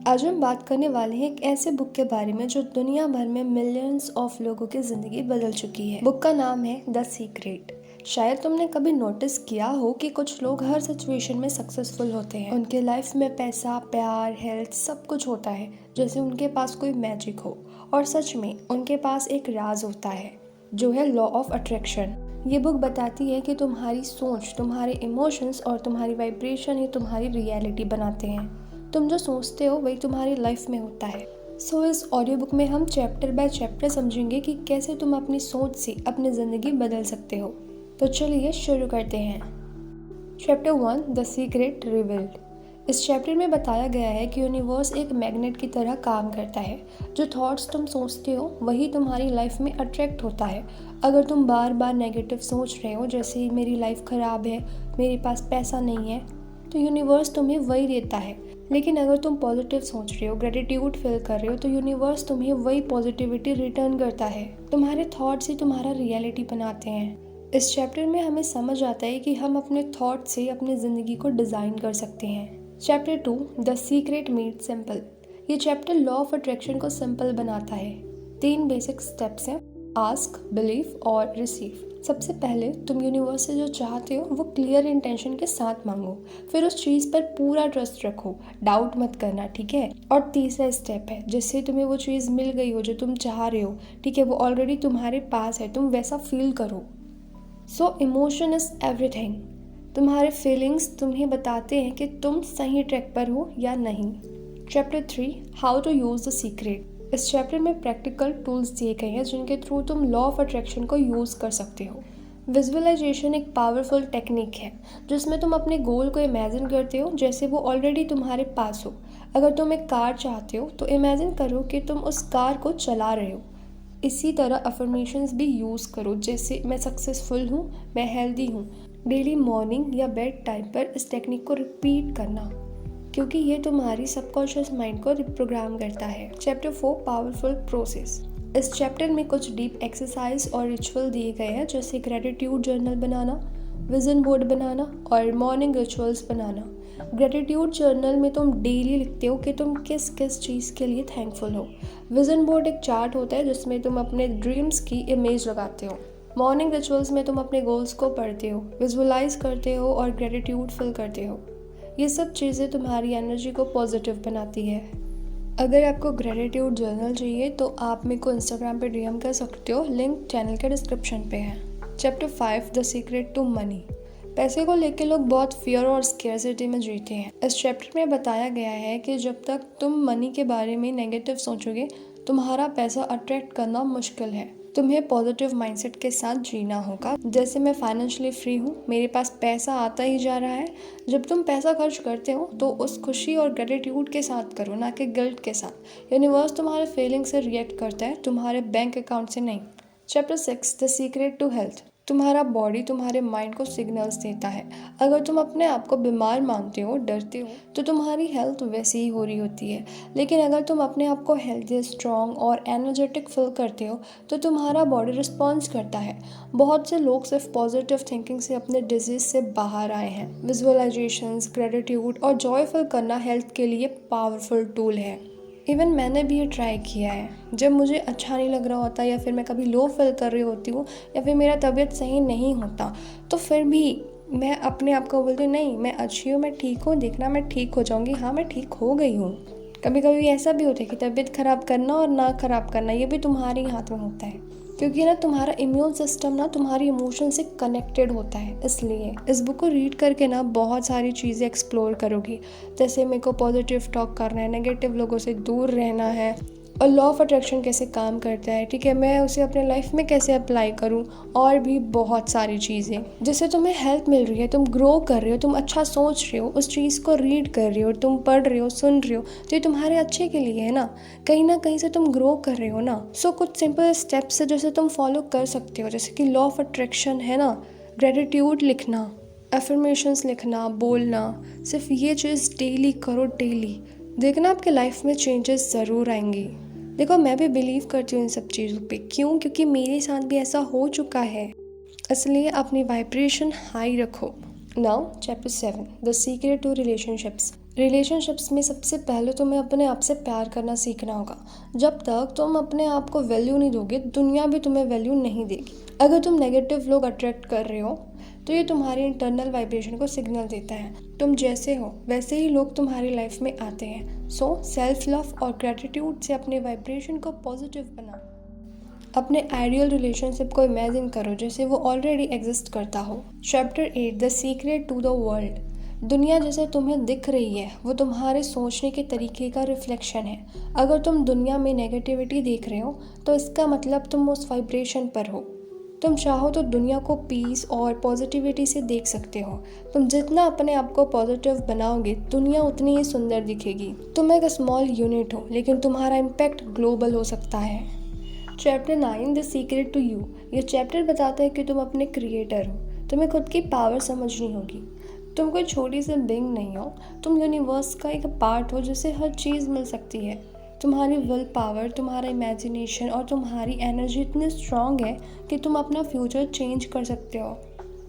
आज हम बात करने वाले हैं एक ऐसे बुक के बारे में जो दुनिया भर में मिलियंस ऑफ लोगों की जिंदगी बदल चुकी है। बुक का नाम है द सीक्रेट। शायद तुमने कभी नोटिस किया हो कि कुछ लोग हर सिचुएशन में सक्सेसफुल होते हैं। उनके लाइफ में पैसा, प्यार, हेल्थ सब कुछ होता है, जैसे उनके पास कोई मैजिक हो। और सच में उनके पास एक राज होता है जो है लॉ ऑफ अट्रैक्शन। ये बुक बताती है कि तुम्हारी सोच, तुम्हारे इमोशंस और तुम्हारी वाइब्रेशन ही तुम्हारी रियलिटी बनाते हैं। तुम जो सोचते हो वही तुम्हारी लाइफ में होता है। इस ऑडियो बुक में हम चैप्टर बाय चैप्टर समझेंगे कि कैसे तुम अपनी सोच से अपनी ज़िंदगी बदल सकते हो। तो चलिए शुरू करते हैं। Chapter 1 the secret revealed. इस चैप्टर में बताया गया है कि यूनिवर्स एक मैग्नेट की तरह काम करता है। जो थॉट्स तुम सोचते हो वही तुम्हारी लाइफ में अट्रैक्ट होता है। अगर तुम बार बार नेगेटिव सोच रहे हो, जैसे मेरी लाइफ ख़राब है, मेरे पास पैसा नहीं है, तो यूनिवर्स तुम्हें वही देता है। लेकिन अगर तुम पॉजिटिव सोच रहे हो, ग्रेटिट्यूड फील कर रहे हो, तो यूनिवर्स तुम्हें वही पॉजिटिविटी रिटर्न करता है। तुम्हारे थॉट्स ही तुम्हारा रियलिटी बनाते हैं। इस चैप्टर में हमें समझ आता है कि हम अपने थॉट से अपनी ज़िंदगी को डिज़ाइन कर सकते हैं। Chapter 2 the secret made simple. ये चैप्टर लॉ ऑफ अट्रैक्शन को सिंपल बनाता है। 3 बेसिक स्टेप्स हैं: आस्क, बिलीव और रिसीव। सबसे पहले तुम यूनिवर्स से जो चाहते हो वो क्लियर इंटेंशन के साथ मांगो। फिर उस चीज़ पर पूरा ट्रस्ट रखो, डाउट मत करना, ठीक है। और तीसरा स्टेप है, जिससे तुम्हें वो चीज़ मिल गई हो जो तुम चाह रहे हो, ठीक है, वो ऑलरेडी तुम्हारे पास है, तुम वैसा फील करो। सो इमोशन इज़ एवरीथिंग। तुम्हारे फीलिंग्स तुम्हें बताते हैं कि तुम सही ट्रैक पर हो या नहीं। Chapter 3 how to use the secret. इस चैप्टर में प्रैक्टिकल टूल्स दिए गए हैं जिनके थ्रू तुम लॉ ऑफ अट्रैक्शन को यूज़ कर सकते हो। विजुअलाइजेशन एक पावरफुल टेक्निक है जिसमें तुम अपने गोल को इमेजिन करते हो जैसे वो ऑलरेडी तुम्हारे पास हो। अगर तुम एक कार चाहते हो तो इमेजिन करो कि तुम उस कार को चला रहे हो। इसी तरह अफर्मेशंस भी यूज़ करो, जैसे मैं सक्सेसफुल हूँ, मैं हेल्दी हूँ। डेली मॉर्निंग या बेड टाइम पर इस टेक्निक को रिपीट करना, क्योंकि ये तुम्हारी सबकॉन्शियस माइंड को रिप्रोग्राम करता है। Chapter 4 powerful process. इस चैप्टर में कुछ डीप एक्सरसाइज और रिचुअल दिए गए हैं, जैसे ग्रेटिट्यूड जर्नल बनाना, विजन बोर्ड बनाना और मॉर्निंग रिचुअल्स बनाना। ग्रेटिट्यूड जर्नल में तुम डेली लिखते हो कि तुम किस किस चीज़ के लिए थैंकफुल हो। विजन बोर्ड एक चार्ट होता है जिसमें तुम अपने ड्रीम्स की इमेज लगाते हो। मॉर्निंग रिचुअल्स में तुम अपने गोल्स को पढ़ते हो, विजुअलाइज करते हो और ग्रेटिट्यूड फील करते हो। ये सब चीज़ें तुम्हारी एनर्जी को पॉजिटिव बनाती है। अगर आपको ग्रेटिट्यूड जर्नल चाहिए तो आप मेरे को इंस्टाग्राम पे डीएम कर सकते हो, लिंक चैनल के डिस्क्रिप्शन पे है। Chapter 5 the secret to money. पैसे को लेके लोग बहुत फियर और स्केर्सिटी में जीते हैं। इस चैप्टर में बताया गया है कि जब तक तुम मनी के बारे में नेगेटिव सोचोगे, तुम्हारा पैसा अट्रैक्ट करना मुश्किल है। तुम्हें पॉजिटिव माइंडसेट के साथ जीना होगा, जैसे मैं फाइनेंशियली फ्री हूँ, मेरे पास पैसा आता ही जा रहा है। जब तुम पैसा खर्च करते हो तो उस खुशी और ग्रेटिट्यूड के साथ करो, ना कि गिल्ट के साथ। यूनिवर्स तुम्हारे फीलिंग से रिएक्ट करता है, तुम्हारे बैंक अकाउंट से नहीं। Chapter 6 the secret to health. तुम्हारा बॉडी तुम्हारे माइंड को सिग्नल्स देता है। अगर तुम अपने आप को बीमार मानते हो, डरते हो, तो तुम्हारी हेल्थ वैसे ही हो रही होती है। लेकिन अगर तुम अपने आप को हेल्दी, स्ट्रॉन्ग और एनर्जेटिक फील करते हो तो तुम्हारा बॉडी रिस्पॉन्स करता है। बहुत से लोग सिर्फ पॉजिटिव थिंकिंग से अपने डिजीज से बाहर आए हैं। विजुअलाइजेशंस, ग्रेटिट्यूड और जॉय फील करना हेल्थ के लिए पावरफुल टूल है। इवन मैंने भी ये ट्राई किया है। जब मुझे अच्छा नहीं लग रहा होता या फिर मैं कभी लो फील कर रही होती हूँ या फिर मेरा तबीयत सही नहीं होता, तो फिर भी मैं अपने आप को बोलती हूँ नहीं, मैं अच्छी हूँ, मैं ठीक हूँ, देखना मैं ठीक हो जाऊँगी। हाँ, मैं ठीक हो गई हूँ। कभी कभी ऐसा भी होता है कि तबीयत ख़राब करना और ना ख़राब करना ये भी तुम्हारे हाथ में होता है, क्योंकि ना तुम्हारा इम्यून सिस्टम ना तुम्हारी इमोशन से कनेक्टेड होता है। इसलिए इस बुक को रीड करके ना बहुत सारी चीज़ें एक्सप्लोर करोगी, जैसे मेरे को पॉजिटिव टॉक करना है, नेगेटिव लोगों से दूर रहना है, और लॉ ऑफ अट्रैक्शन कैसे काम करता है, ठीक है, मैं उसे अपने लाइफ में कैसे अप्लाई करूं, और भी बहुत सारी चीज़ें जिससे तुम्हें हेल्प मिल रही है। तुम ग्रो कर रहे हो, तुम अच्छा सोच रहे हो, उस चीज़ को रीड कर रहे हो, तुम पढ़ रहे हो, सुन रहे हो, तो ये तुम्हारे अच्छे के लिए है ना कहीं से तुम ग्रो कर रहे हो ना। सो कुछ सिंपल स्टेप्स है जैसे तुम फॉलो कर सकते हो, जैसे कि लॉ ऑफ अट्रैक्शन है ना, ग्रेटिट्यूड लिखना, एफर्मेशंस लिखना, बोलना। सिर्फ ये चीज़ डेली करो, डेली देखना आपके लाइफ में चेंजेस ज़रूर आएंगी। देखो, मैं भी बिलीव करती हूँ इन सब चीज़ों पे। क्यों? क्योंकि मेरे साथ भी ऐसा हो चुका है। इसलिए अपनी वाइब्रेशन हाई रखो। Now chapter 7 the secret to relationships. Relationships में सबसे पहले तुम्हें अपने आप से प्यार करना सीखना होगा। जब तक तुम अपने आप को वैल्यू नहीं दोगे, दुनिया भी तुम्हें वैल्यू नहीं देगी। अगर तुम नेगेटिव लोग अट्रैक्ट कर रहे हो तो ये तुम्हारी इंटरनल वाइब्रेशन को सिग्नल देता है। तुम जैसे हो वैसे ही लोग तुम्हारी लाइफ में आते हैं। सो सेल्फ लव और ग्रेटिट्यूड से अपने वाइब्रेशन को पॉजिटिव बनाओ। अपने आइडियल रिलेशनशिप को इमेजिन करो जैसे वो ऑलरेडी एग्जिस्ट करता हो। Chapter 8 the secret to the world. दुनिया जैसे तुम्हें दिख रही है वो तुम्हारे सोचने के तरीके का रिफ्लेक्शन है। अगर तुम दुनिया में नेगेटिविटी देख रहे हो तो इसका मतलब तुम उस वाइब्रेशन पर हो। तुम चाहो तो दुनिया को पीस और पॉजिटिविटी से देख सकते हो। तुम जितना अपने आप को पॉजिटिव बनाओगे दुनिया उतनी ही सुंदर दिखेगी। तुम एक स्मॉल यूनिट हो लेकिन तुम्हारा इम्पैक्ट ग्लोबल हो सकता है। Chapter 9 the secret to you. ये चैप्टर बताता है कि तुम अपने क्रिएटर हो। तुम्हें खुद की पावर समझनी होगी। तुम कोई छोटी सी बिंग नहीं हो, तुम यूनिवर्स का एक पार्ट हो जिससे हर चीज़ मिल सकती है। तुम्हारी विल पावर, तुम्हारा इमेजिनेशन और तुम्हारी एनर्जी इतनी स्ट्रांग है कि तुम अपना फ्यूचर चेंज कर सकते हो।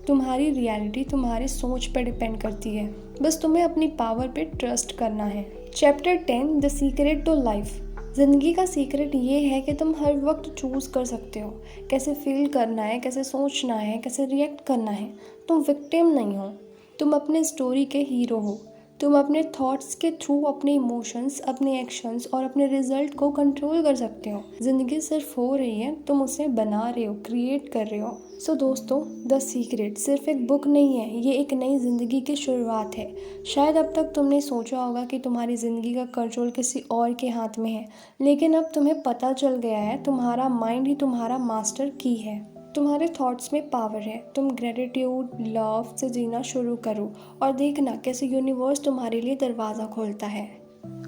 तुम्हारी रियलिटी तुम्हारी सोच पर डिपेंड करती है, बस तुम्हें अपनी पावर पे ट्रस्ट करना है। Chapter 10 the secret to life. ज़िंदगी का सीक्रेट ये है कि तुम हर वक्त चूज़ कर सकते हो कैसे फील करना है, कैसे सोचना है, कैसे रिएक्ट करना है। तुम विक्टिम नहीं हो, तुम अपने स्टोरी के हीरो हो। तुम अपने थॉट्स के थ्रू अपने इमोशंस, अपने एक्शंस और अपने रिजल्ट को कंट्रोल कर सकते हो। ज़िंदगी सिर्फ हो रही है, तुम उसे बना रहे हो, क्रिएट कर रहे हो। सो दोस्तों, द सीक्रेट सिर्फ एक बुक नहीं है, ये एक नई ज़िंदगी की शुरुआत है। शायद अब तक तुमने सोचा होगा कि तुम्हारी ज़िंदगी का कंट्रोल किसी और के हाथ में है, लेकिन अब तुम्हें पता चल गया है तुम्हारा माइंड ही तुम्हारा मास्टर की है। तुम्हारे थॉट्स में पावर है। तुम ग्रेटिट्यूड, लव से जीना शुरू करो और देखना कैसे यूनिवर्स तुम्हारे लिए दरवाज़ा खोलता है।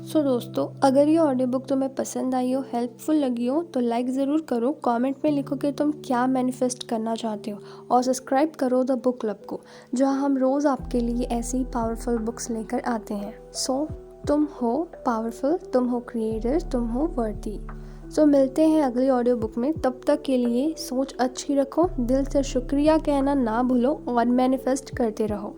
सो दोस्तों, अगर ये ऑडियो बुक तुम्हें पसंद आई हो, हेल्पफुल लगी हो तो लाइक ज़रूर करो। कमेंट में लिखो कि तुम क्या मैनिफेस्ट करना चाहते हो और सब्सक्राइब करो द बुक क्लब को, जहाँ हम रोज़ आपके लिए ऐसी ही पावरफुल बुक्स लेकर आते हैं। सो तुम हो पावरफुल, तुम हो क्रिएटर, तुम हो वर्दी। सो मिलते हैं अगली ऑडियो बुक में। तब तक के लिए सोच अच्छी रखो, दिल से शुक्रिया कहना ना भूलो और मैनिफेस्ट करते रहो।